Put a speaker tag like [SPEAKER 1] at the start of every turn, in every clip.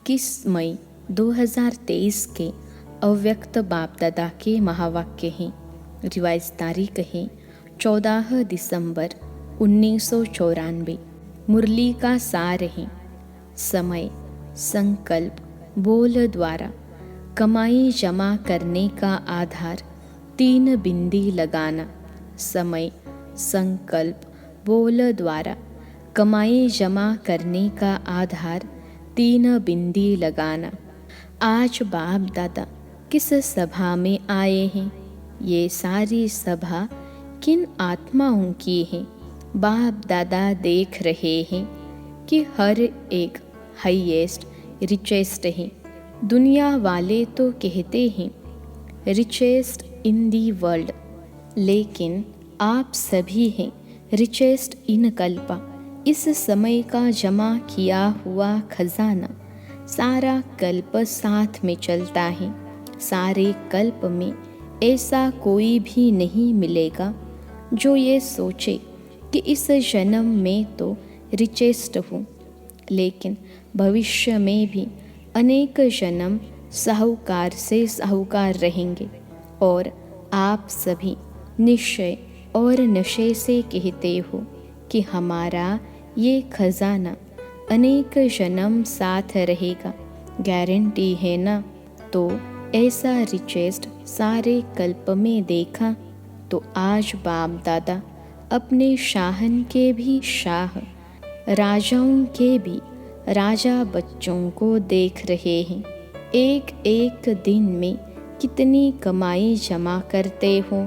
[SPEAKER 1] 21 मई 2023 के अव्यक्त बाप दादा के महावाक्य हैं। रिवाइज तारीख है 14 दिसंबर 1994। मुरली का सार है। समय, संकल्प, बोल द्वारा कमाई जमा करने का आधार 3 बिंदी लगाना। समय, संकल्प, बोल द्वारा कमाई जमा करने का आधार 3 बिंदी लगाना। आज बाप दादा किस सभा में आए हैं? ये सारी सभा किन आत्माओं की है? बाप दादा देख रहे हैं कि हर एक हाईएस्ट, रिचेस्ट है। दुनिया वाले तो कहते हैं रिचेस्ट इन दी वर्ल्ड, लेकिन आप सभी हैं रिचेस्ट इन कल्पा। इस समय का जमा किया हुआ खजाना सारा कल्प साथ में चलता है। सारे कल्प में ऐसा कोई भी नहीं मिलेगा जो ये सोचे कि इस जन्म में तो रिचेस्ट हूँ, लेकिन भविष्य में भी अनेक जन्म साहूकार से साहूकार रहेंगे। और आप सभी निश्चय और नशे से कहते हो कि हमारा ये खजाना अनेक जन्म साथ रहेगा। गारंटी है ना? तो ऐसा रिचेस्ट सारे कल्प में देखा तो आज बाप दादा अपने शाहन के भी शाह, राजाओं के भी राजा बच्चों को देख रहे हैं। एक एक दिन में कितनी कमाई जमा करते हो,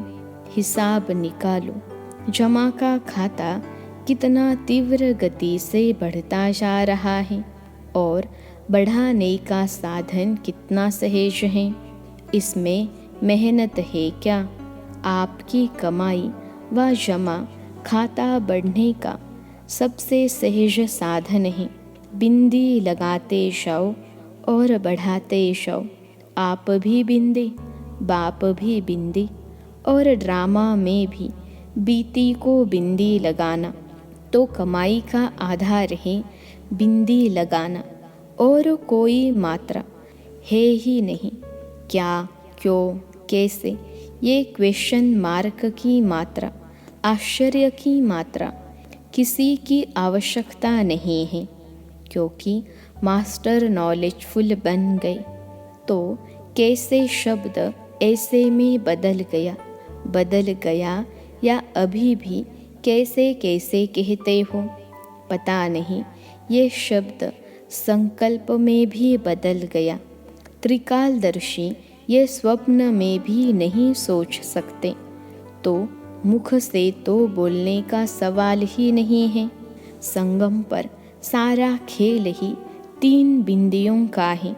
[SPEAKER 1] हिसाब निकालो। जमा का खाता कितना तीव्र गति से बढ़ता जा रहा है और बढ़ाने का साधन कितना सहज है। इसमें मेहनत है क्या? आपकी कमाई व जमा खाता बढ़ने का सबसे सहज साधन है। बिंदी लगाते जाओ और बढ़ाते जाओ। आप भी बिंदी, बाप भी बिंदी, और ड्रामा में भी बीती को बिंदी लगाना। तो कमाई का आधार है बिंदी लगाना, और कोई मात्रा है ही नहीं। क्या, क्यों, कैसे, ये क्वेश्चन मार्क की मात्रा, आश्चर्य की मात्रा किसी की आवश्यकता नहीं है, क्योंकि मास्टर नॉलेजफुल बन गए। तो कैसे शब्द ऐसे में बदल गया या अभी भी कैसे कैसे कहते हो पता नहीं। ये शब्द संकल्प में भी बदल गया। त्रिकालदर्शी ये स्वप्न में भी नहीं सोच सकते। तो मुख से तो बोलने का सवाल ही नहीं है। संगम पर सारा खेल ही 3 बिंदियों का है।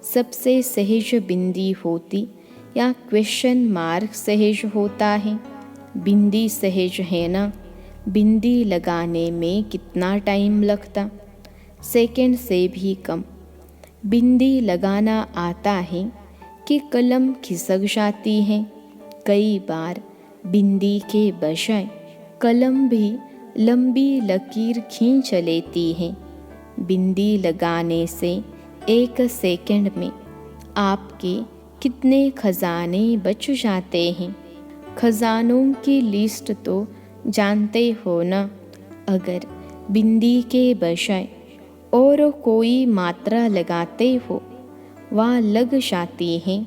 [SPEAKER 1] सबसे सहज बिंदी होती या क्वेश्चन मार्क सहज होता है? बिंदी सहज है ना? बिंदी लगाने में कितना टाइम लगता? सेकंड से भी कम। बिंदी लगाना आता है कि कलम खिसक जाती है। कई बार बिंदी के बजाय कलम भी लंबी लकीर खींच लेती है। बिंदी लगाने से 1 सेकंड में आपके कितने खजाने बच जाते हैं। खजानों की लिस्ट तो जानते हो ना? अगर बिंदी के बजाय और कोई मात्रा लगाते हो वह लग जाती है,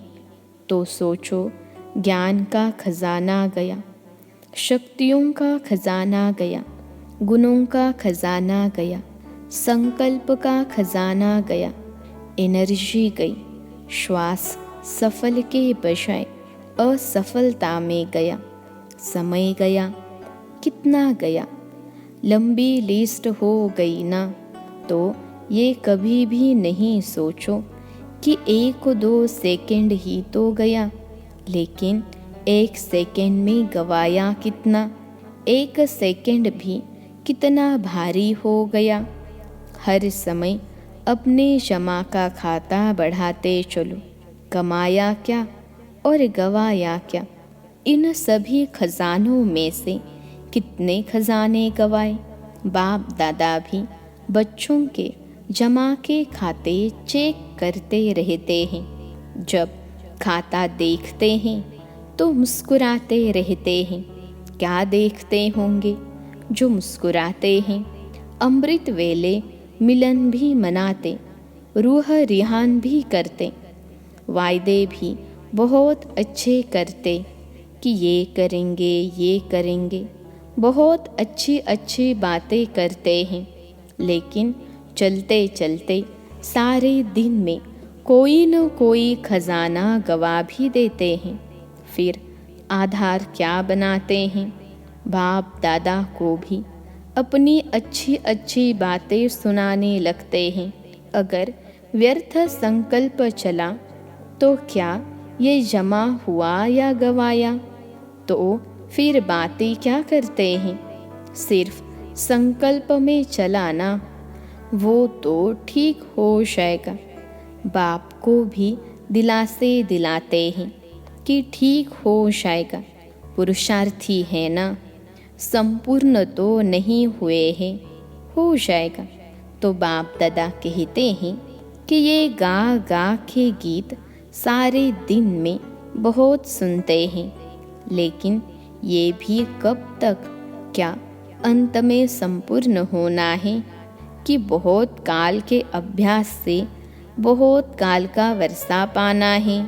[SPEAKER 1] तो सोचो ज्ञान का खजाना गया, शक्तियों का खजाना गया, गुणों का खजाना गया, संकल्प का खजाना गया, एनर्जी गई। श्वास सफल के बजाय असफलता में गया। समय गया, कितना गया? लंबी लिस्ट हो गई ना? तो ये कभी भी नहीं सोचो कि 1-2 सेकंड ही तो गया, लेकिन 1 सेकंड में गवाया कितना? 1 सेकंड भी कितना भारी हो गया। हर समय अपने जमा का खाता बढ़ाते चलो। कमाया क्या और गवाया क्या? इन सभी खजानों में से कितने खजाने गवाए? बाप दादा भी बच्चों के जमा के खाते चेक करते रहते हैं। जब खाता देखते हैं तो मुस्कुराते रहते हैं। क्या देखते होंगे जो मुस्कुराते हैं? अमृत वेले मिलन भी मनाते, रूह रिहान भी करते, वायदे भी बहुत अच्छे करते कि ये करेंगे। बहुत अच्छी अच्छी बातें करते हैं, लेकिन चलते चलते सारे दिन में कोई न कोई खजाना गवा भी देते हैं। फिर आधार क्या बनाते हैं? बाप दादा को भी अपनी अच्छी अच्छी बातें सुनाने लगते हैं। अगर व्यर्थ संकल्प चला तो क्या ये जमा हुआ या गवाया? तो फिर बातें क्या करते हैं? सिर्फ संकल्प में चलाना, वो तो ठीक हो जाएगा। बाप को भी दिलासे दिलाते हैं कि ठीक हो जाएगा, पुरुषार्थी है ना, संपूर्ण तो नहीं हुए हैं, हो जाएगा। तो बाप दादा कहते हैं कि ये गा गा के गीत सारे दिन में बहुत सुनते हैं, लेकिन ये भी कब तक, क्या अंत में संपूर्ण होना है कि बहुत काल के अभ्यास से बहुत काल का वर्षा पाना है?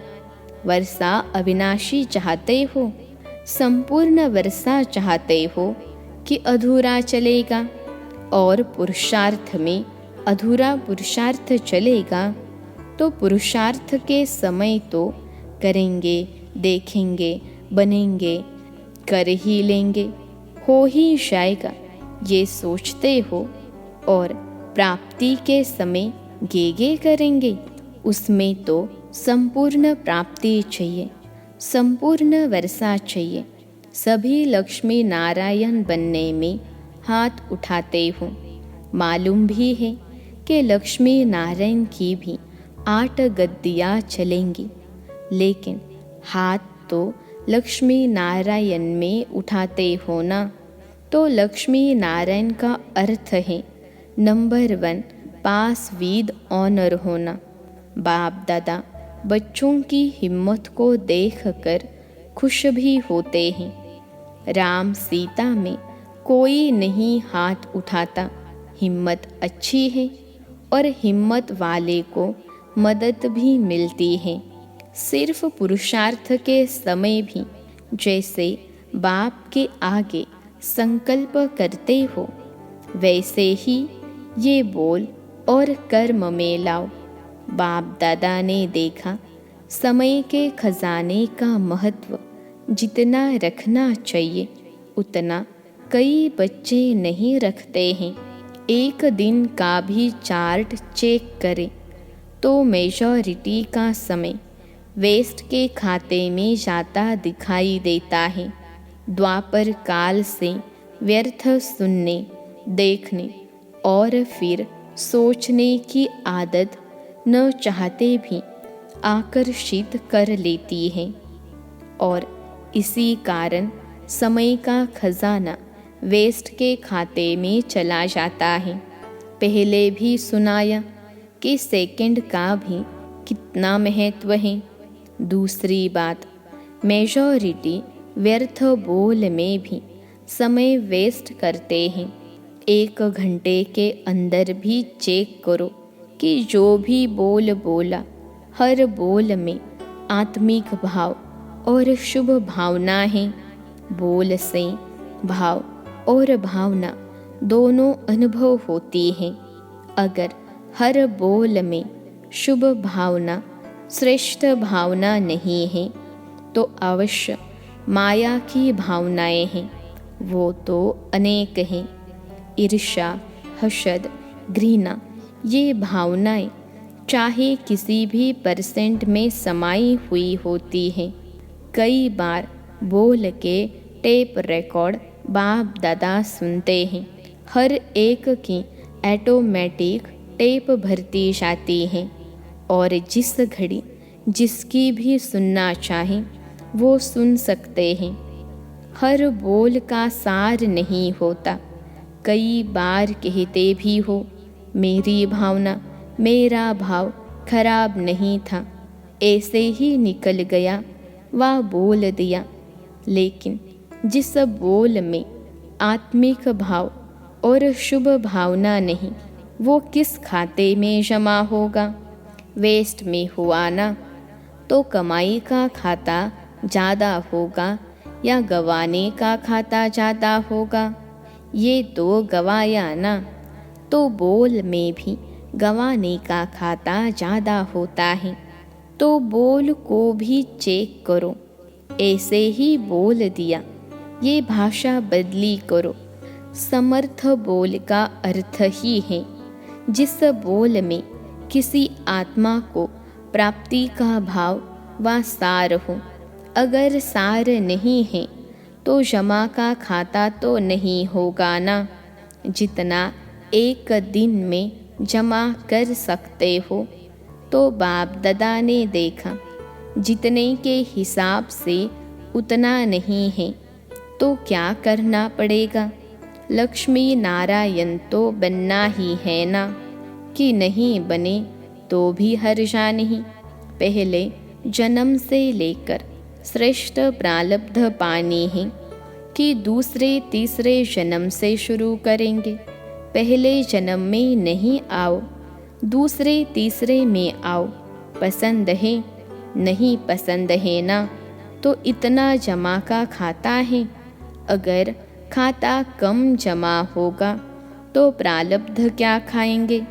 [SPEAKER 1] वर्षा अविनाशी चाहते हो, संपूर्ण वर्षा चाहते हो कि अधूरा चलेगा? और पुरुषार्थ में अधूरा पुरुषार्थ चलेगा तो पुरुषार्थ के समय तो करेंगे, देखेंगे, बनेंगे, कर ही लेंगे, हो ही जाएगा, ये सोचते हो। और प्राप्ति के समय गे करेंगे, उसमें तो संपूर्ण प्राप्ति चाहिए, संपूर्ण वर्षा चाहिए। सभी लक्ष्मी नारायण बनने में हाथ उठाते हो। मालूम भी है कि लक्ष्मी नारायण की भी 8 गद्दियाँ चलेंगी, लेकिन हाथ तो लक्ष्मी नारायण में उठाते हो ना। तो लक्ष्मी नारायण का अर्थ है नंबर 1 पास विद ऑनर होना। बाप दादा बच्चों की हिम्मत को देखकर खुश भी होते हैं। राम सीता में कोई नहीं हाथ उठाता, हिम्मत अच्छी है और हिम्मत वाले को मदद भी मिलती है। सिर्फ पुरुषार्थ के समय भी जैसे बाप के आगे संकल्प करते हो, वैसे ही ये बोल और कर्म में लाओ। बाप दादा ने देखा समय के खजाने का महत्व जितना रखना चाहिए उतना कई बच्चे नहीं रखते हैं। एक दिन का भी चार्ट चेक करें तो मेजॉरिटी का समय वेस्ट के खाते में जाता दिखाई देता है। द्वापर काल से व्यर्थ सुनने, देखने और फिर सोचने की आदत न चाहते भी आकर्षित कर लेती है, और इसी कारण समय का खजाना वेस्ट के खाते में चला जाता है। पहले भी सुनाया कि सेकंड का भी कितना महत्व है। दूसरी बात, मेजॉरिटी व्यर्थ बोल में भी समय वेस्ट करते हैं। 1 घंटे के अंदर भी चेक करो कि जो भी बोल बोला, हर बोल में आत्मिक भाव और शुभ भावना है। बोल से भाव और भावना दोनों अनुभव होती हैं। अगर हर बोल में शुभ भावना, श्रेष्ठ भावना नहीं है तो अवश्य माया की भावनाएं हैं, वो तो अनेक हैं। ईर्ष्या, हसद, घृणा, ये भावनाएं चाहे किसी भी परसेंट में समाई हुई होती हैं। कई बार बोल के टेप रिकॉर्ड बाप दादा सुनते हैं। हर एक की ऑटोमेटिक टेप भरती जाती है, और जिस घड़ी जिसकी भी सुनना चाहे वो सुन सकते हैं। हर बोल का सार नहीं होता। कई बार कहते भी हो मेरी भावना, मेरा भाव खराब नहीं था, ऐसे ही निकल गया, वह बोल दिया। लेकिन जिस बोल में आत्मिक भाव और शुभ भावना नहीं, वो किस खाते में जमा होगा? वेस्ट में हुआ ना। तो कमाई का खाता ज़्यादा होगा या गंवाने का खाता ज़्यादा होगा? ये तो गंवाया ना। तो बोल में भी गंवाने का खाता ज़्यादा होता है। तो बोल को भी चेक करो। ऐसे ही बोल दिया, ये भाषा बदली करो। समर्थ बोल का अर्थ ही है जिस बोल में किसी आत्मा को प्राप्ति का भाव व सार हो। अगर सार नहीं है तो जमा का खाता तो नहीं होगा ना। जितना एक दिन में जमा कर सकते हो, तो बाप दादा ने देखा जितने के हिसाब से उतना नहीं है, तो क्या करना पड़ेगा? लक्ष्मी नारायण तो बनना ही है ना। कि नहीं बने तो भी हर्जा नहीं। पहले जन्म से लेकर श्रेष्ठ प्रारब्ध पानी है कि दूसरे तीसरे जन्म से शुरू करेंगे? पहले जन्म में नहीं आओ, दूसरे तीसरे में आओ। पसंद है? नहीं पसंद है ना, तो इतना जमा का खाता है। अगर खाता कम जमा होगा तो प्रारब्ध क्या खाएंगे?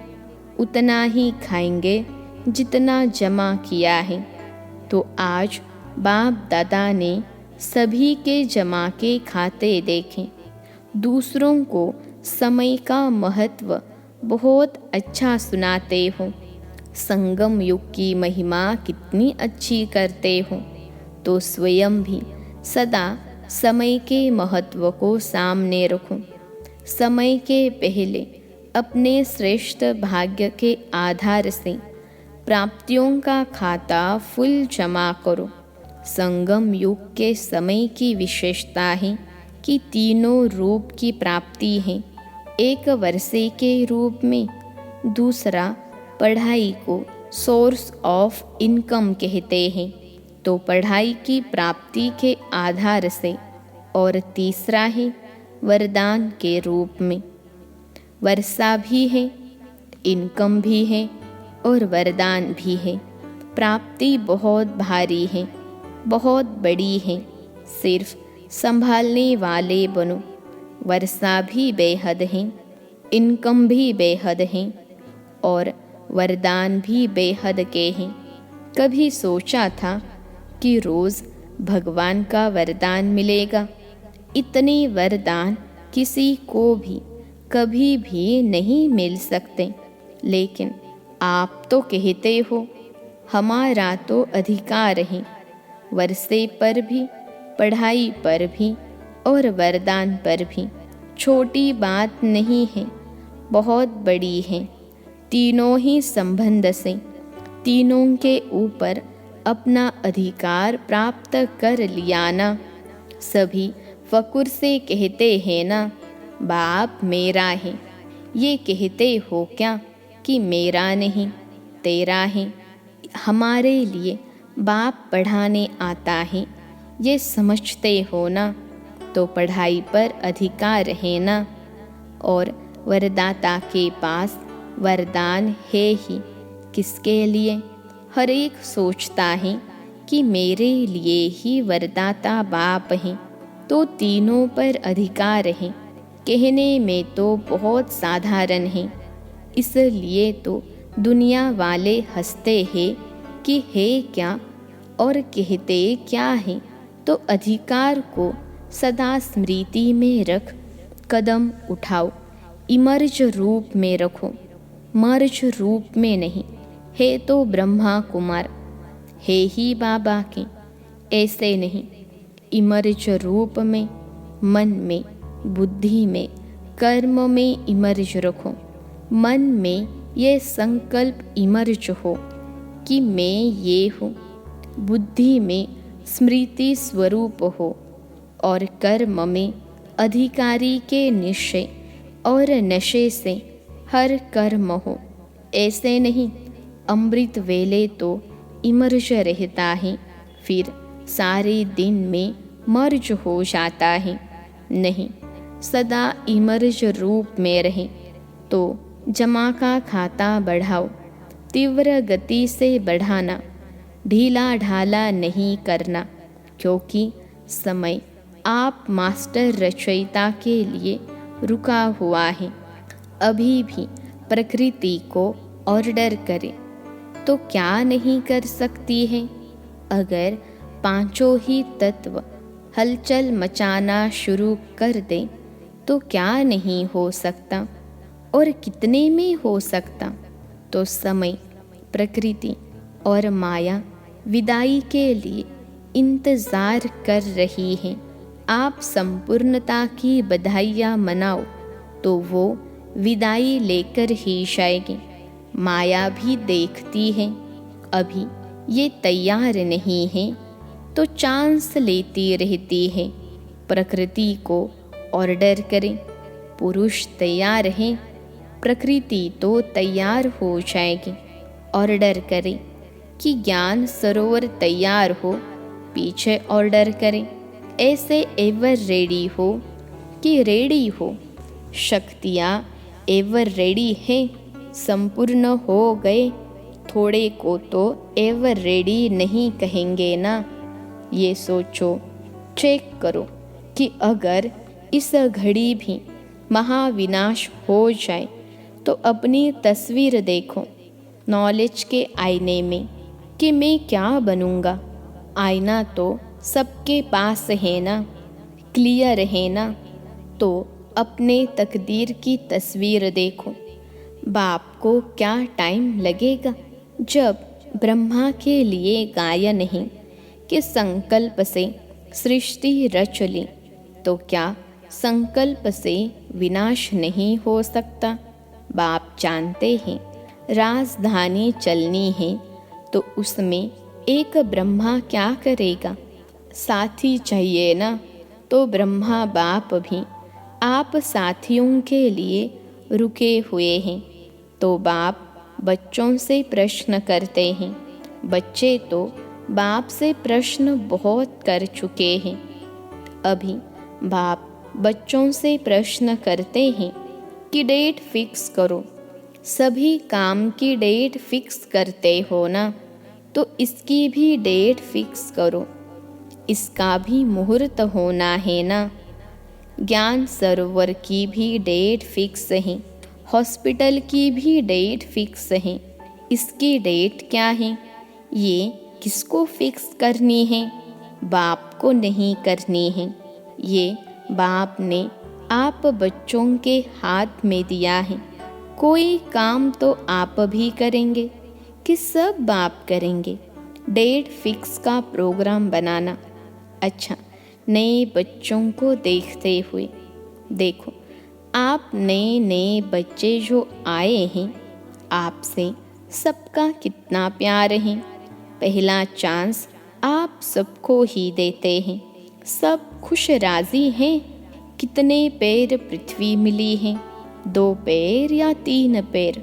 [SPEAKER 1] उतना ही खाएंगे जितना जमा किया है। तो आज बाप दादा ने सभी के जमा के खाते देखे। दूसरों को समय का महत्व बहुत अच्छा सुनाते हो। संगम युग की महिमा कितनी अच्छी करते हो, तो स्वयं भी सदा समय के महत्व को सामने रखो। समय के पहले अपने श्रेष्ठ भाग्य के आधार से प्राप्तियों का खाता फुल जमा करो। संगम युग के समय की विशेषता है कि तीनों रूप की प्राप्ति है। एक वर्षे के रूप में, दूसरा पढ़ाई को सोर्स ऑफ इनकम कहते हैं, तो पढ़ाई की प्राप्ति के आधार से, और तीसरा है वरदान के रूप में। वर्षा भी है, इनकम भी है और वरदान भी है। प्राप्ति बहुत भारी है, बहुत बड़ी है, सिर्फ संभालने वाले बनो। वर्षा भी बेहद है, इनकम भी बेहद है और वरदान भी बेहद के हैं। कभी सोचा था कि रोज़ भगवान का वरदान मिलेगा? इतने वरदान किसी को भी कभी भी नहीं मिल सकते। लेकिन आप तो कहते हो हमारा तो अधिकार है, वर्षे पर भी, पढ़ाई पर भी और वरदान पर भी। छोटी बात नहीं है, बहुत बड़ी है। तीनों ही संबंध से तीनों के ऊपर अपना अधिकार प्राप्त कर लिया ना। सभी फकुर से कहते हैं ना, बाप मेरा है। ये कहते हो क्या कि मेरा नहीं, तेरा है? हमारे लिए बाप पढ़ाने आता है, ये समझते हो ना। तो पढ़ाई पर अधिकार है ना, और वरदाता के पास वरदान है ही। किसके लिए? हर एक सोचता है कि मेरे लिए ही वरदाता बाप हैं, तो तीनों पर अधिकार है। कहने में तो बहुत साधारण है, इसलिए तो दुनिया वाले हंसते हैं कि है क्या और कहते क्या है। तो अधिकार को सदा स्मृति में रख कदम उठाओ। इमर्ज रूप में रखो, मर्ज रूप में नहीं। है तो ब्रह्मा कुमार, है ही बाबा के, ऐसे नहीं। इमर्ज रूप में, मन में, बुद्धि में, कर्म में इमर्ज रखो। मन में ये संकल्प इमर्ज हो कि मैं ये हूँ। बुद्धि में स्मृति स्वरूप हो और कर्म में अधिकारी के निश्चय और नशे से हर कर्म हो। ऐसे नहीं, अमृत वेले तो इमर्ज रहता है, फिर सारे दिन में मर्ज हो जाता है। नहीं, सदा इमर्ज रूप में रहे तो जमा का खाता बढ़ाओ, तीव्र गति से बढ़ाना, ढीला ढाला नहीं करना, क्योंकि समय आप मास्टर रचयिता के लिए रुका हुआ है। अभी भी प्रकृति को ऑर्डर करें तो क्या नहीं कर सकती है। अगर पांचों ही तत्व हलचल मचाना शुरू कर दें तो क्या नहीं हो सकता, और कितने में हो सकता। तो समय, प्रकृति और माया विदाई के लिए इंतज़ार कर रही हैं। आप संपूर्णता की बधाइयाँ मनाओ तो वो विदाई लेकर ही जाएगी। माया भी देखती है, अभी ये तैयार नहीं है तो चांस लेती रहती है। प्रकृति को ऑर्डर करें, पुरुष तैयार है, प्रकृति तो तैयार हो जाएगी। ऑर्डर करें कि ज्ञान सरोवर तैयार हो, पीछे ऑर्डर करें ऐसे एवर रेडी हो कि रेडी हो। शक्तियाँ एवर रेडी है, संपूर्ण हो गए, थोड़े को तो एवर रेडी नहीं कहेंगे ना। ये सोचो, चेक करो कि अगर इस घड़ी भी महाविनाश हो जाए तो अपनी तस्वीर देखो नॉलेज के आईने में कि मैं क्या बनूंगा। आईना तो सबके पास है ना, क्लियर है ना। तो अपने तकदीर की तस्वीर देखो। बाप को क्या टाइम लगेगा जब ब्रह्मा के लिए गायन है कि संकल्प से सृष्टि रच ली, तो क्या संकल्प से विनाश नहीं हो सकता। बाप जानते हैं राजधानी चलनी है तो उसमें एक ब्रह्मा क्या करेगा, साथी चाहिए ना। तो ब्रह्मा बाप भी आप साथियों के लिए रुके हुए हैं। तो बाप बच्चों से प्रश्न करते हैं, बच्चे तो बाप से प्रश्न बहुत कर चुके हैं। अभी बाप बच्चों से प्रश्न करते हैं कि डेट फिक्स करो। सभी काम की डेट फिक्स करते हो ना, तो इसकी भी डेट फिक्स करो, इसका भी मुहूर्त होना है ना। ज्ञान सरोवर की भी डेट फिक्स है, हॉस्पिटल की भी डेट फिक्स है। इसकी डेट क्या है, ये किसको फिक्स करनी है? बाप को नहीं करनी है। ये बाप ने आप बच्चों के हाथ में दिया है। कोई काम तो आप भी करेंगे कि सब बाप करेंगे? डेट फिक्स का प्रोग्राम बनाना। अच्छा, नए बच्चों को देखते हुए देखो, आप नए नए बच्चे जो आए हैं, आपसे सबका कितना प्यार है। पहला चांस आप सबको ही देते हैं। सब खुश राजी हैं। कितने पैर पृथ्वी मिली है, 2 पैर या 3 पैर?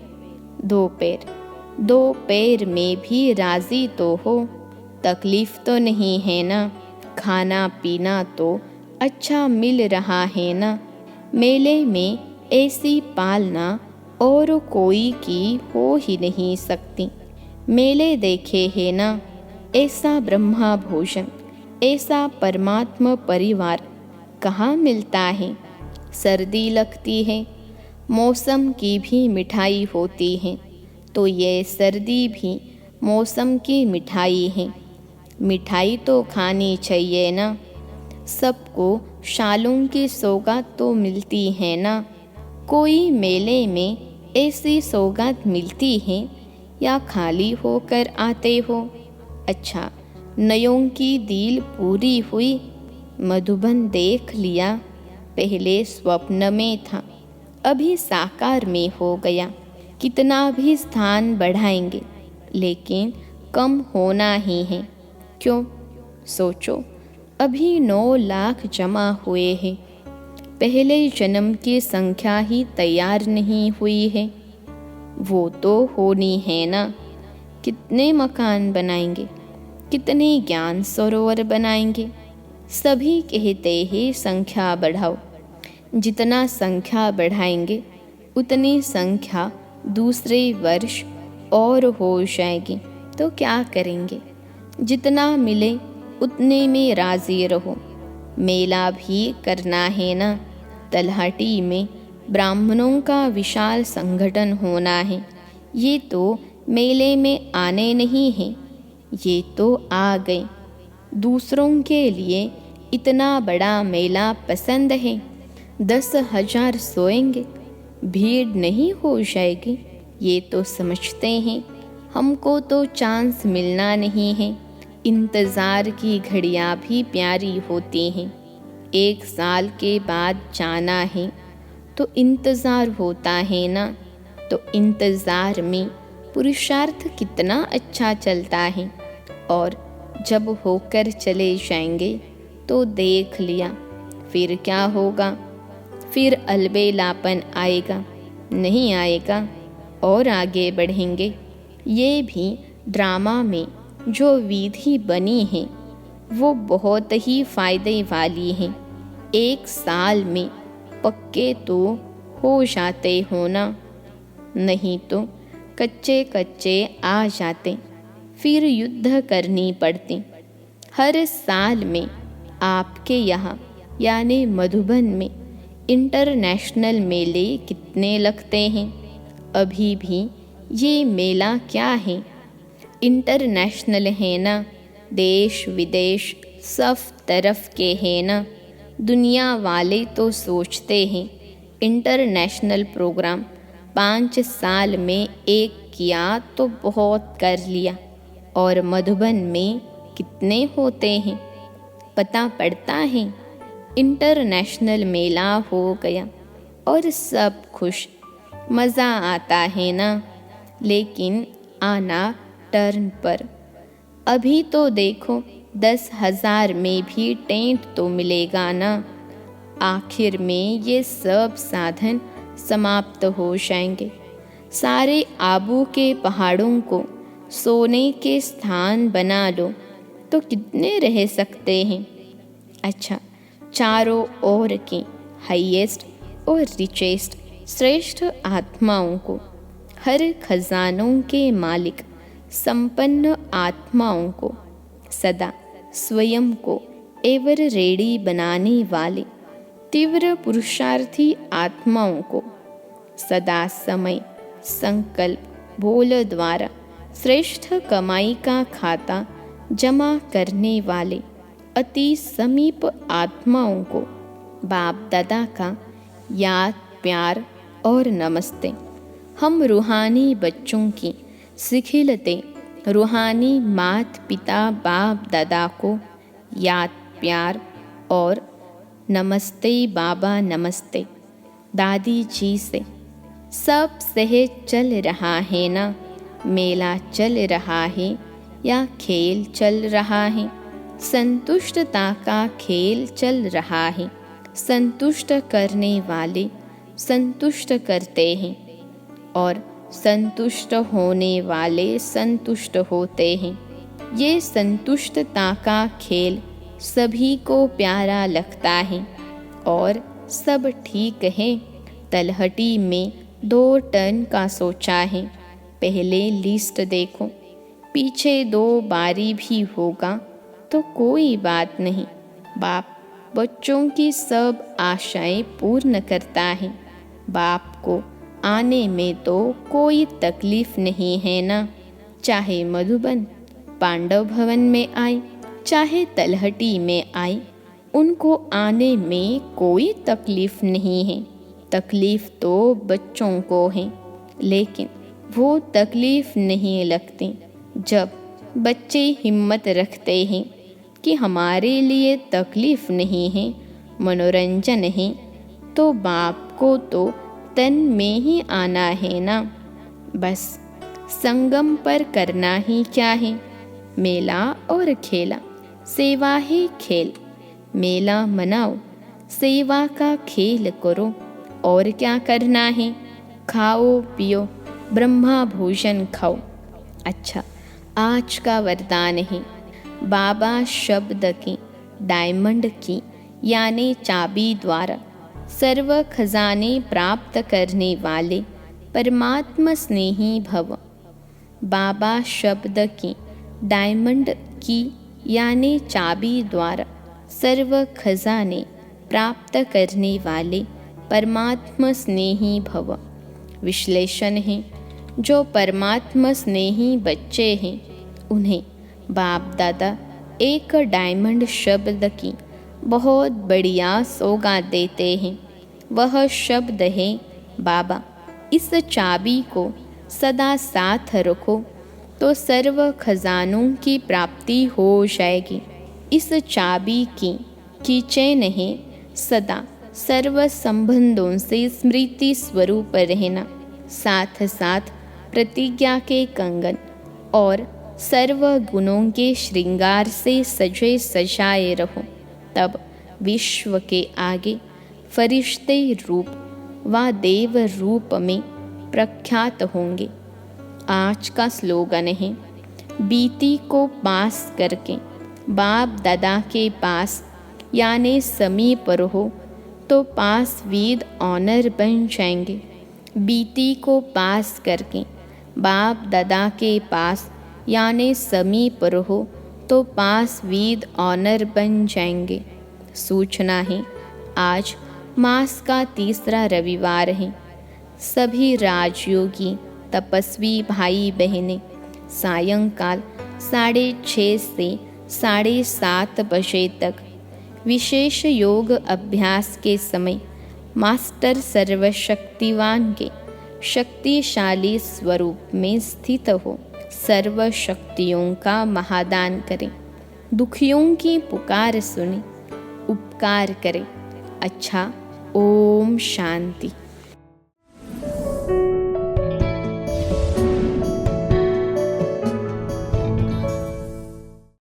[SPEAKER 1] 2 पैर। 2 पैर में भी राजी तो हो, तकलीफ तो नहीं है ना। खाना पीना तो अच्छा मिल रहा है ना। मेले में ऐसी पालना और कोई की हो ही नहीं सकती। मेले देखे है ना, ऐसा ब्रह्मा भोजन, ऐसा परमात्मा परिवार कहाँ मिलता है। सर्दी लगती है, मौसम की भी मिठाई होती है, तो ये सर्दी भी मौसम की मिठाई है। मिठाई तो खानी चाहिए ना। सबको शालों की सौगात तो मिलती है ना। कोई मेले में ऐसी सौगात मिलती है या खाली होकर आते हो? अच्छा, नयों की दिल पूरी हुई, मधुबन देख लिया। पहले स्वप्न में था, अभी साकार में हो गया। कितना भी स्थान बढ़ाएंगे लेकिन कम होना ही है। क्यों? सोचो, अभी 9 लाख जमा हुए हैं, पहले जन्म की संख्या ही तैयार नहीं हुई है। वो तो होनी है ना। कितने मकान बनाएंगे, कितने ज्ञान सरोवर बनाएंगे। सभी कहते हैं संख्या बढ़ाओ। जितना संख्या बढ़ाएंगे उतनी संख्या दूसरे वर्ष और हो जाएगी। तो क्या करेंगे? जितना मिले उतने में राजी रहो। मेला भी करना है ना। तलहटी में ब्राह्मणों का विशाल संगठन होना है। ये तो मेले में आने नहीं हैं, ये तो आ गए। दूसरों के लिए इतना बड़ा मेला पसंद है। 10,000 सोएंगे, भीड़ नहीं हो जाएगी, ये तो समझते हैं। हमको तो चांस मिलना नहीं है। इंतज़ार की घड़ियाँ भी प्यारी होती हैं। 1 साल के बाद जाना है तो इंतज़ार होता है ना। तो इंतज़ार में पुरुषार्थ कितना अच्छा चलता है। और जब होकर चले जाएंगे तो देख लिया, फिर क्या होगा? फिर अलबेलापन आएगा? नहीं आएगा। और आगे बढ़ेंगे। ये भी ड्रामा में जो विधि बनी है वो बहुत ही फायदे वाली है। 1 साल में पक्के तो हो जाते हो ना, नहीं तो कच्चे कच्चे आ जाते, फिर युद्ध करनी पड़ती। हर साल में आपके यहाँ यानी मधुबन में इंटरनेशनल मेले कितने लगते हैं? अभी भी ये मेला क्या है? इंटरनेशनल है ना। देश विदेश सब तरफ के है ना। दुनिया वाले तो सोचते हैं इंटरनेशनल प्रोग्राम 5 साल में एक किया तो बहुत कर लिया। और मधुबन में कितने होते हैं पता पड़ता है। इंटरनेशनल मेला हो गया और सब खुश, मज़ा आता है ना। लेकिन आना टर्न पर। अभी तो देखो 10,000 में भी टेंट तो मिलेगा ना। आखिर में ये सब साधन समाप्त हो जाएंगे। सारे आबू के पहाड़ों को सोने के स्थान बना लो तो कितने रह सकते हैं? अच्छा, चारों ओर की हाईएस्ट और रिचेस्ट श्रेष्ठ आत्माओं को, हर खजानों के मालिक संपन्न आत्माओं को, सदा स्वयं को एवर रेडी बनाने वाले तीव्र पुरुषार्थी आत्माओं को, सदा समय संकल्प बोल द्वारा श्रेष्ठ कमाई का खाता जमा करने वाले अति समीप आत्माओं को बाप दादा का याद प्यार और नमस्ते। हम रूहानी बच्चों की सिखिलते रूहानी मात पिता बाप दादा को याद प्यार और नमस्ते बाबा नमस्ते दादी जी से। सब सहज चल रहा है ना। मेला चल रहा है या खेल चल रहा है? संतुष्टता का खेल चल रहा है। संतुष्ट करने वाले संतुष्ट करते हैं और संतुष्ट होने वाले संतुष्ट होते हैं। ये संतुष्टता का खेल सभी को प्यारा लगता है और सब ठीक है। तलहटी में 2 टन का सोचा है। पहले लिस्ट देखो, पीछे 2 बारी भी होगा तो कोई बात नहीं। बाप बच्चों की सब आशाएं पूर्ण करता है। बाप को आने में तो कोई तकलीफ नहीं है ना। चाहे मधुबन पांडव भवन में आए, चाहे तलहटी में आए, उनको आने में कोई तकलीफ नहीं है। तकलीफ तो बच्चों को है, लेकिन वो तकलीफ नहीं लगती जब बच्चे हिम्मत रखते हैं कि हमारे लिए तकलीफ नहीं है, मनोरंजन है। तो बाप को तो तन में ही आना है ना। बस संगम पर करना ही क्या है? मेला और खेला, सेवा ही खेल। मेला मनाओ, सेवा का खेल करो, और क्या करना है, खाओ पियो, ब्रह्मा भोजन खाओ। अच्छा, आज का वरदान है, बाबा शब्द की, डायमंड की यानी चाबी द्वारा सर्व खजाने प्राप्त करने वाले परमात्मा स्नेही भव। बाबा शब्द की, डायमंड की यानी चाबी द्वारा सर्व खजाने प्राप्त करने वाले परमात्मा स्नेही भव। विश्लेषण है, जो परमात्मा स्नेही बच्चे हैं उन्हें बाप दादा एक डायमंड शब्द की बहुत बढ़िया सौगात देते हैं। वह शब्द है, बाबा इस चाबी को सदा साथ रखो तो सर्व खजानों की प्राप्ति हो जाएगी। इस चाबी की चैन है सदा सर्व संबंधों से स्मृति स्वरूप रहना, साथ साथ प्रतिज्ञा के कंगन और सर्व गुणों के श्रृंगार से सजे सजाए रहो, तब विश्व के आगे फरिश्ते रूप व देव रूप में प्रख्यात होंगे। आज का स्लोगन है, बीती को पास करके बाप दादा के पास यानी समीप रहो तो पास विद ऑनर बन जाएंगे। बीती को पास करके बाप दादा के पास यानी समीप रहो तो पास विद ऑनर बन जाएंगे। सूचना है, आज मास का तीसरा रविवार है। सभी राजयोगी तपस्वी भाई बहनें सायंकाल 6:30 से 7:30 बजे तक विशेष योग अभ्यास के समय मास्टर सर्वशक्तिवान के शक्तिशाली स्वरूप में स्थित हो सर्व शक्तियों का महादान करें, दुखियों की पुकार सुने, उपकार करें। अच्छा, ओम शांति।